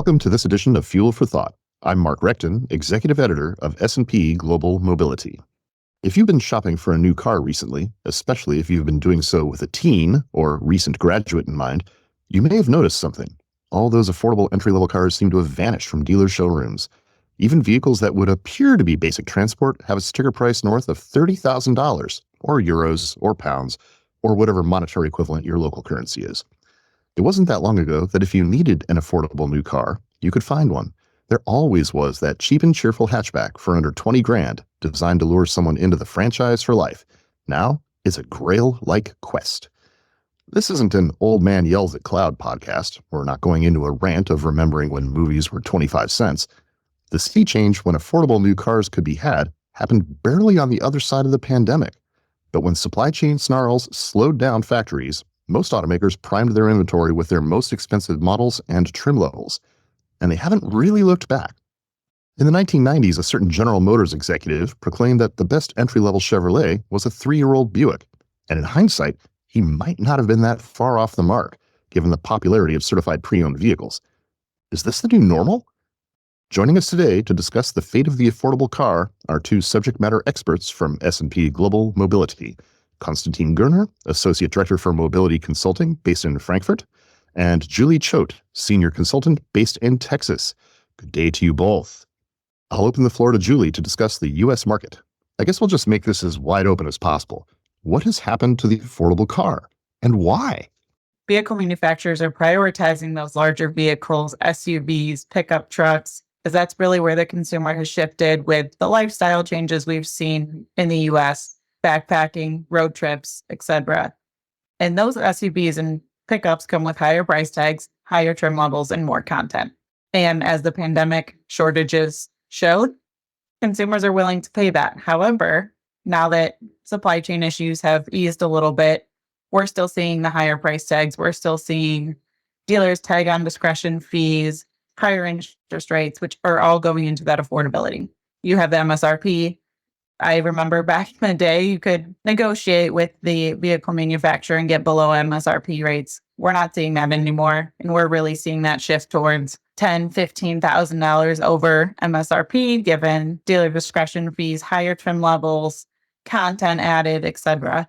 Welcome to this edition of Fuel for Thought. I'm Mark Rechtin, Executive Editor of S&P Global Mobility. If you've been shopping for a new car recently, especially if you've been doing so with a teen or recent graduate in mind, you may have noticed something. All those affordable entry-level cars seem to have vanished from dealer showrooms. Even vehicles that would appear to be basic transport have a sticker price north of $30,000, or euros, or pounds, or whatever monetary equivalent your local currency is. It wasn't that long ago that if you needed an affordable new car, you could find one. There always was that cheap and cheerful hatchback for under 20 grand, designed to lure someone into the franchise for life. Now, it's a grail-like quest. This isn't an old man yells at cloud podcast. We're not going into a rant of remembering when movies were 25 cents. The sea change when affordable new cars could be had happened barely on the other side of the pandemic. But when supply chain snarls slowed down factories, most automakers primed their inventory with their most expensive models and trim levels, and they haven't really looked back. In the 1990s, a certain General Motors executive proclaimed that the best entry-level Chevrolet was a 3-year-old Buick, and in hindsight, he might not have been that far off the mark, given the popularity of certified pre-owned vehicles. Is this the new normal? Joining us today to discuss the fate of the affordable car are two subject matter experts from S&P Global Mobility, Konstantin Gerner, Associate Director for Mobility Consulting based in Frankfurt, and Julie Choate, Senior Consultant based in Texas. Good day to you both. I'll open the floor to Julie to discuss the U.S. market. I guess we'll just make this as wide open as possible. What has happened to the affordable car, and why? Vehicle manufacturers are prioritizing those larger vehicles, SUVs, pickup trucks, because that's really where the consumer has shifted with the lifestyle changes we've seen in the U.S., backpacking, road trips, etc. And those SUVs and pickups come with higher price tags, higher trim levels, and more content. And as the pandemic shortages showed, consumers are willing to pay that. However, now that supply chain issues have eased a little bit, we're still seeing the higher price tags. We're still seeing dealers tag on discretion fees, higher interest rates, which are all going into that affordability. You have the MSRP. I remember back in the day, you could negotiate with the vehicle manufacturer and get below MSRP rates. We're not seeing that anymore. And we're really seeing that shift towards $10,000, $15,000 over MSRP, given dealer discretion fees, higher trim levels, content added, etc.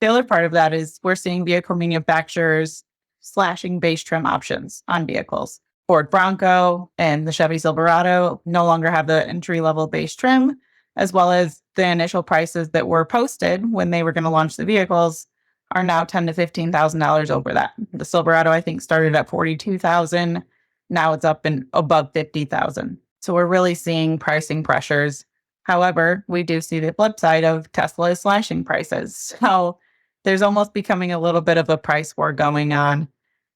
The other part of that is we're seeing vehicle manufacturers slashing base trim options on vehicles. Ford Bronco and the Chevy Silverado no longer have the entry-level base trim, as well as the initial prices that were posted when they were going to launch the vehicles are now $10,000 to $15,000 over that. The Silverado, I think, started at $42,000. Now it's up and above $50,000. So we're really seeing pricing pressures. However, we do see the flip side of Tesla is slashing prices. So there's almost becoming a little bit of a price war going on.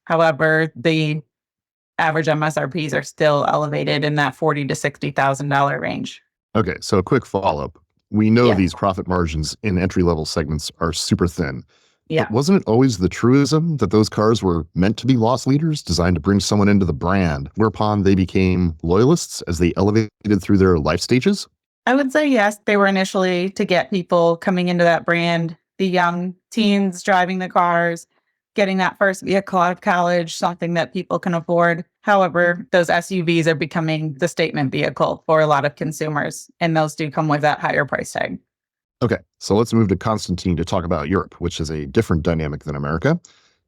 However, the average MSRPs are still elevated in that $40,000 to $60,000 range. Okay, so a quick follow-up. We know these profit margins in entry-level segments are super thin. Yeah. But wasn't it always the truism that those cars were meant to be loss leaders, designed to bring someone into the brand, whereupon they became loyalists as they elevated through their life stages? I would say yes. They were initially to get people coming into that brand, the young teens driving the cars, getting that first vehicle out of college, something that people can afford. However, those SUVs are becoming the statement vehicle for a lot of consumers, and those do come with that higher price tag. Okay, so let's move to Konstantin to talk about Europe, which is a different dynamic than America,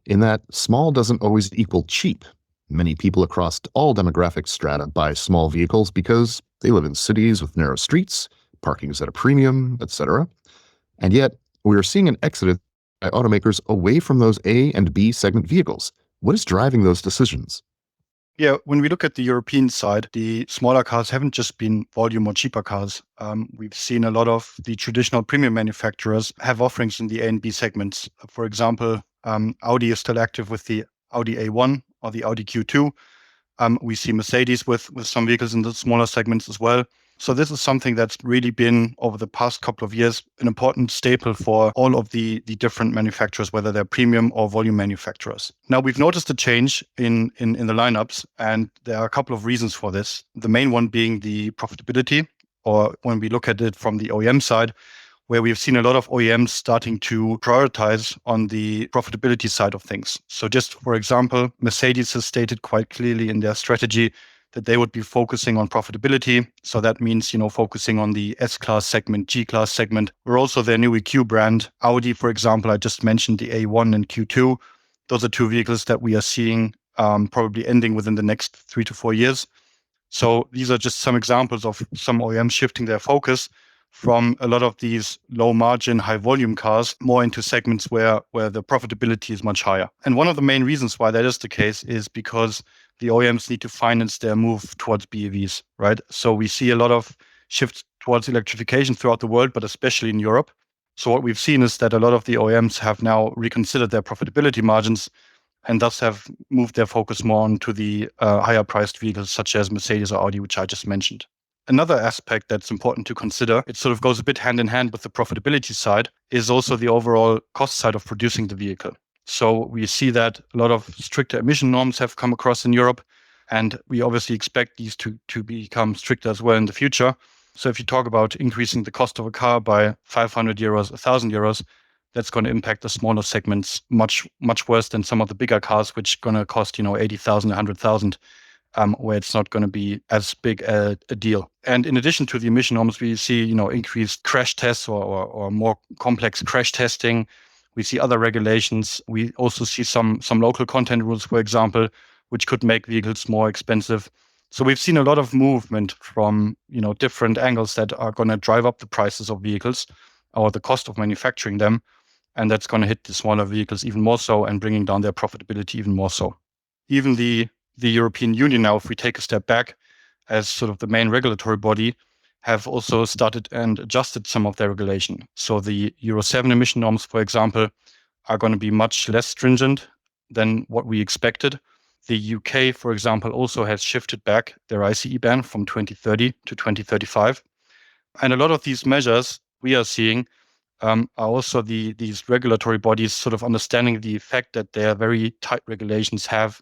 in that small doesn't always equal cheap. Many people across all demographic strata buy small vehicles because they live in cities with narrow streets, parking is at a premium, etc. And yet, we are seeing an exodus by automakers away from those A and B segment vehicles. What is driving those decisions? Yeah, when we look at the European side, the smaller cars haven't just been volume or cheaper cars. We've seen a lot of the traditional premium manufacturers have offerings in the A and B segments. For example, Audi is still active with the Audi A1 or the Audi Q2. We see Mercedes with some vehicles in the smaller segments as well. So this is something that's really been, over the past couple of years, an important staple for all of the different manufacturers, whether they're premium or volume manufacturers. Now, we've noticed a change in the lineups, and there are a couple of reasons for this. The main one being the profitability, or when we look at it from the OEM side, where we've seen a lot of OEMs starting to prioritize on the profitability side of things. So just for example, Mercedes has stated quite clearly in their strategy that they would be focusing on profitability. So that means, focusing on the S-Class segment, G-Class segment. We're also their new EQ brand. Audi, for example, I just mentioned the A1 and Q2. Those are two vehicles that we are seeing probably ending within the next 3 to 4 years. So these are just some examples of some OEMs shifting their focus from a lot of these low margin, high volume cars more into segments where the profitability is much higher. And one of the main reasons why that is the case is because the OEMs need to finance their move towards BEVs, right? So we see a lot of shifts towards electrification throughout the world, but especially in Europe. So what we've seen is that a lot of the OEMs have now reconsidered their profitability margins and thus have moved their focus more onto the higher priced vehicles such as Mercedes or Audi, which I just mentioned. Another aspect that's important to consider, it sort of goes a bit hand in hand with the profitability side, is also the overall cost side of producing the vehicle. So we see that a lot of stricter emission norms have come across in Europe, and we obviously expect these to become stricter as well in the future. So if you talk about increasing the cost of a car by 500 euros, 1,000 euros, that's going to impact the smaller segments much, much worse than some of the bigger cars, which are going to cost, 80,000, 100,000. Where it's not going to be as big a deal. And in addition to the emission norms, we see, increased crash tests or more complex crash testing. We see other regulations. We also see some local content rules, for example, which could make vehicles more expensive. So we've seen a lot of movement from, different angles that are going to drive up the prices of vehicles or the cost of manufacturing them. And that's going to hit the smaller vehicles even more so and bringing down their profitability even more so. Even the European Union now, if we take a step back, as sort of the main regulatory body, have also started and adjusted some of their regulation. So the Euro 7 emission norms, for example, are going to be much less stringent than what we expected. The UK, for example, also has shifted back their ICE ban from 2030 to 2035. And a lot of these measures we are seeing are also these regulatory bodies sort of understanding the effect that their very tight regulations have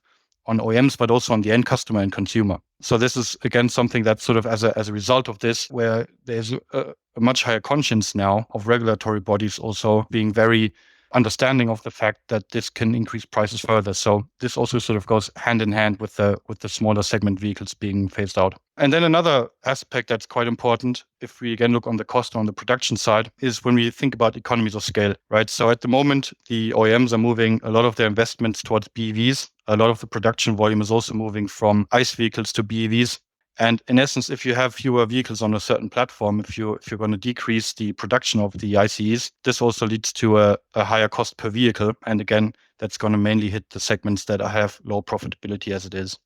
on OEMs, but also on the end customer and consumer. So this is, again, something that's sort of as a result of this, where there's a much higher conscience now of regulatory bodies also being very understanding of the fact that this can increase prices further. So this also sort of goes hand in hand with the smaller segment vehicles being phased out. And then another aspect that's quite important, if we again look on the cost on the production side, is when we think about economies of scale, right? So at the moment, the OEMs are moving a lot of their investments towards BEVs. A lot of the production volume is also moving from ICE vehicles to BEVs. And in essence, if you have fewer vehicles on a certain platform, if you're going to decrease the production of the ICEs, this also leads to a higher cost per vehicle. And again, that's going to mainly hit the segments that have low profitability as it is.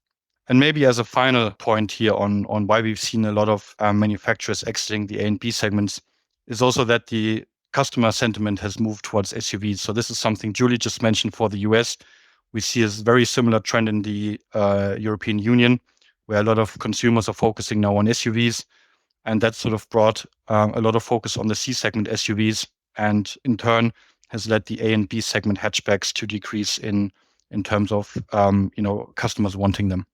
And maybe as a final point here on why we've seen a lot of manufacturers exiting the A and B segments is also that the customer sentiment has moved towards SUVs. So this is something Julie just mentioned for the US. We see a very similar trend in the European Union, where a lot of consumers are focusing now on SUVs. And that sort of brought a lot of focus on the C segment SUVs, and in turn has led the A and B segment hatchbacks to decrease in terms of customers wanting them.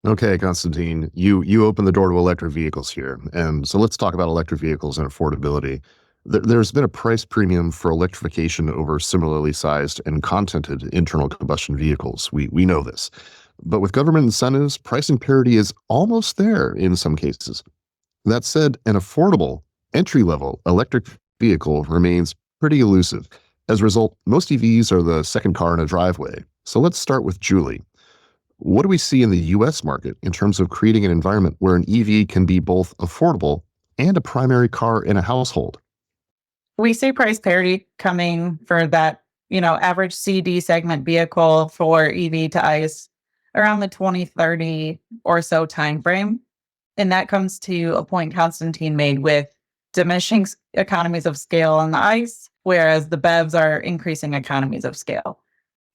Okay, Konstantin, you open the door to electric vehicles here. And so let's talk about electric vehicles and affordability. There's been a price premium for electrification over similarly sized and contented internal combustion vehicles. We know this. But with government incentives, pricing parity is almost there in some cases. That said, an affordable entry-level electric vehicle remains pretty elusive. As a result, most EVs are the second car in a driveway. So let's start with Julie. What do we see in the US market in terms of creating an environment where an EV can be both affordable and a primary car in a household? We see price parity coming for that, average CD segment vehicle for EV to ICE around the 2030 or so timeframe. And that comes to a point Konstantin made with diminishing economies of scale on the ICE, whereas the BEVs are increasing economies of scale.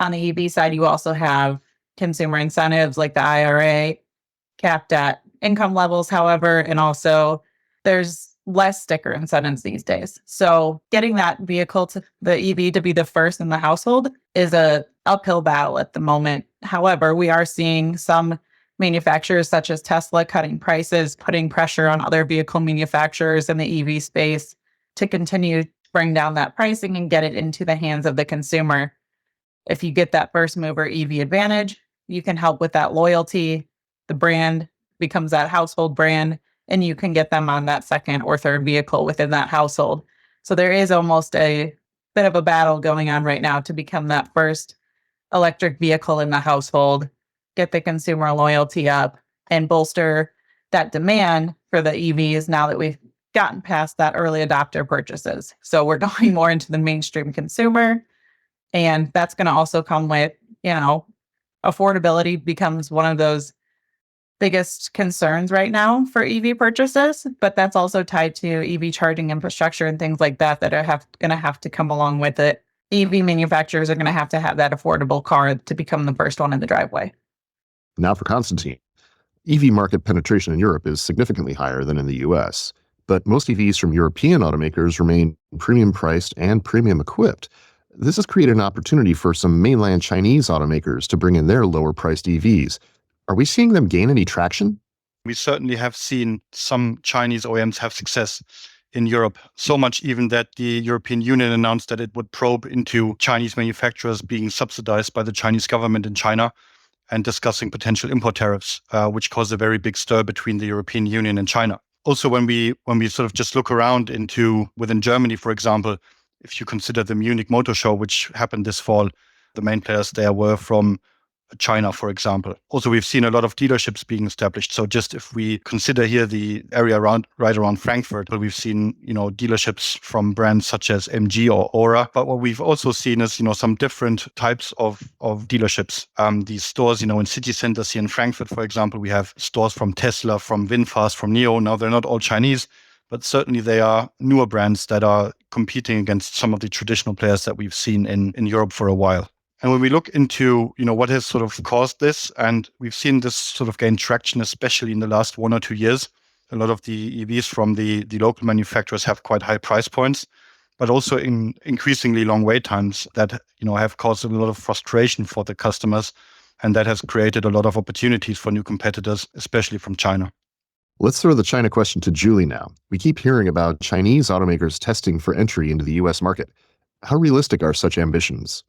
On the EV side, you also have consumer incentives like the IRA capped at income levels, however, and also there's less sticker incentives these days. So getting that vehicle to the EV to be the first in the household is a uphill battle at the moment. However, we are seeing some manufacturers such as Tesla cutting prices, putting pressure on other vehicle manufacturers in the EV space to continue to bring down that pricing and get it into the hands of the consumer. If you get that first mover EV advantage, you can help with that loyalty. The brand becomes that household brand, and you can get them on that second or third vehicle within that household. So there is almost a bit of a battle going on right now to become that first electric vehicle in the household, get the consumer loyalty up, and bolster that demand for the EVs now that we've gotten past that early adopter purchases. So we're going more into the mainstream consumer. And that's going to also come with, affordability becomes one of those biggest concerns right now for EV purchases. But that's also tied to EV charging infrastructure and things like that are going to have to come along with it. EV manufacturers are going to have that affordable car to become the first one in the driveway. Now for Constantine. EV market penetration in Europe is significantly higher than in the US, but most EVs from European automakers remain premium priced and premium equipped. This has created an opportunity for some mainland Chinese automakers to bring in their lower-priced EVs. Are we seeing them gain any traction? We certainly have seen some Chinese OEMs have success in Europe, so much even that the European Union announced that it would probe into Chinese manufacturers being subsidized by the Chinese government in China and discussing potential import tariffs, which caused a very big stir between the European Union and China. Also, when we sort of just look around within Germany, for example, if you consider the Munich Motor Show, which happened this fall, the main players there were from China, for example. Also, we've seen a lot of dealerships being established. So just if we consider here the area right around Frankfurt, we've seen, dealerships from brands such as MG or Aura. But what we've also seen is, some different types of dealerships. These stores, in city centers here in Frankfurt, for example, we have stores from Tesla, from VinFast, from NIO. Now, they're not all Chinese, but certainly they are newer brands that are competing against some of the traditional players that we've seen in Europe for a while. And when we look into, what has sort of caused this, and we've seen this sort of gain traction, especially in the last 1 or 2 years, a lot of the EVs from the local manufacturers have quite high price points, but also in increasingly long wait times that, have caused a lot of frustration for the customers. And that has created a lot of opportunities for new competitors, especially from China. Let's throw the China question to Julie now. We keep hearing about Chinese automakers testing for entry into the US market. How realistic are such ambitions?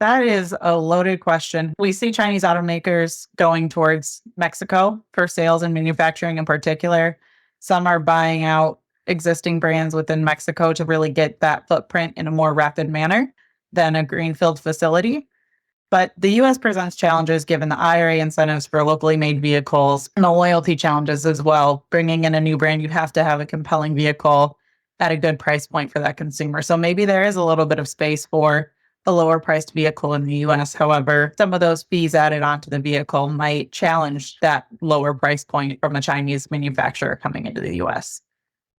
That is a loaded question. We see Chinese automakers going towards Mexico for sales and manufacturing in particular. Some are buying out existing brands within Mexico to really get that footprint in a more rapid manner than a greenfield facility. But the US presents challenges given the IRA incentives for locally made vehicles and the loyalty challenges as well. Bringing in a new brand, you have to have a compelling vehicle at a good price point for that consumer. So maybe there is a little bit of space for a lower priced vehicle in the US. However, some of those fees added onto the vehicle might challenge that lower price point from a Chinese manufacturer coming into the US.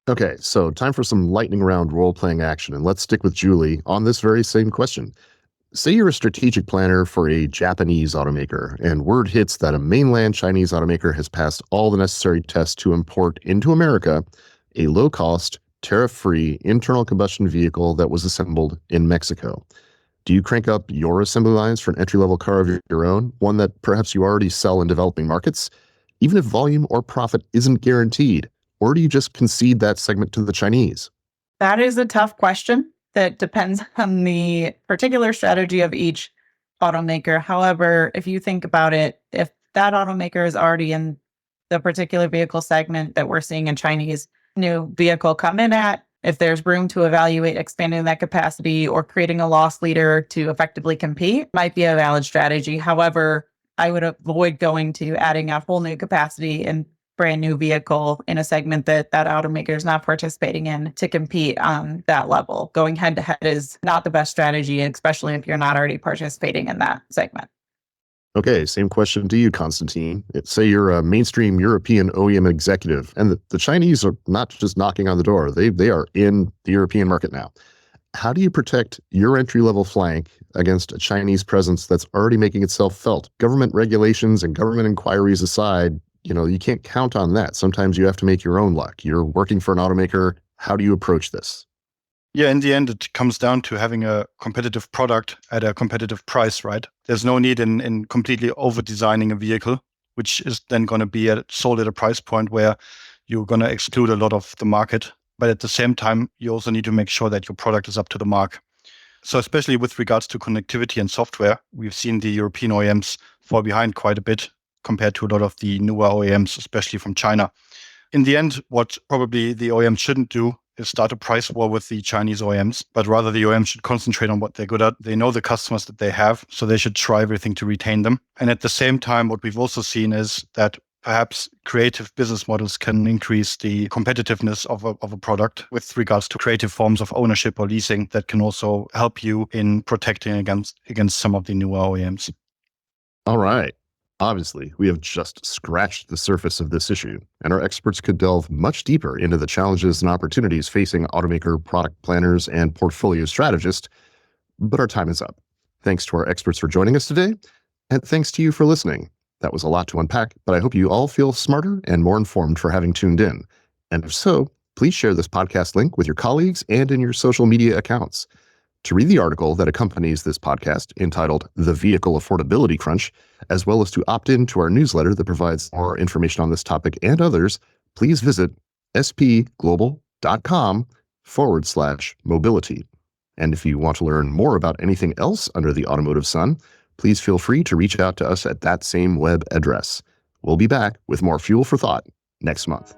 Okay, so time for some lightning round role-playing action, and let's stick with Julie on this very same question. Say you're a strategic planner for a Japanese automaker, and word hits that a mainland Chinese automaker has passed all the necessary tests to import into America a low-cost, tariff-free internal combustion vehicle that was assembled in Mexico. Do you crank up your assembly lines for an entry-level car of your own, one that perhaps you already sell in developing markets, even if volume or profit isn't guaranteed? Or do you just concede that segment to the Chinese? That is a tough question. That depends on the particular strategy of each automaker. However, if you think about it, if that automaker is already in the particular vehicle segment that we're seeing a Chinese new vehicle come in at, if there's room to evaluate expanding that capacity or creating a loss leader to effectively compete, might be a valid strategy. However, I would avoid going to adding a whole new capacity and brand new vehicle in a segment that automaker is not participating in to compete on that level. Going head to head is not the best strategy, especially if you're not already participating in that segment. Okay, same question to you, Constantine. Say you're a mainstream European OEM executive, and the Chinese are not just knocking on the door. They are in the European market now. How do you protect your entry-level flank against a Chinese presence that's already making itself felt? Government regulations and government inquiries aside, you can't count on that. Sometimes you have to make your own luck. You're working for an automaker. How do you approach this? Yeah, in the end, it comes down to having a competitive product at a competitive price, right? There's no need in completely over-designing a vehicle. which is then going to be sold at a price point where you're going to exclude a lot of the market. But at the same time, you also need to make sure that your product is up to the mark. So especially with regards to connectivity and software, we've seen the European OEMs fall behind quite a bit compared to a lot of the newer OEMs, especially from China. In the end, what probably the OEMs shouldn't do is start a price war with the Chinese OEMs, but rather the OEMs should concentrate on what they're good at. They know the customers that they have, so they should try everything to retain them. And at the same time, what we've also seen is that perhaps creative business models can increase the competitiveness of a product with regards to creative forms of ownership or leasing that can also help you in protecting against some of the newer OEMs. All right. Obviously, we have just scratched the surface of this issue, and our experts could delve much deeper into the challenges and opportunities facing automaker product planners and portfolio strategists, but our time is up. Thanks to our experts for joining us today, and thanks to you for listening. That was a lot to unpack, but I hope you all feel smarter and more informed for having tuned in. And if so, please share this podcast link with your colleagues and in your social media accounts. To read the article that accompanies this podcast, entitled The Vehicle Affordability Crunch, as well as to opt in to our newsletter that provides more information on this topic and others, please visit spglobal.com/mobility. And if you want to learn more about anything else under the automotive sun, please feel free to reach out to us at that same web address. We'll be back with more fuel for thought next month.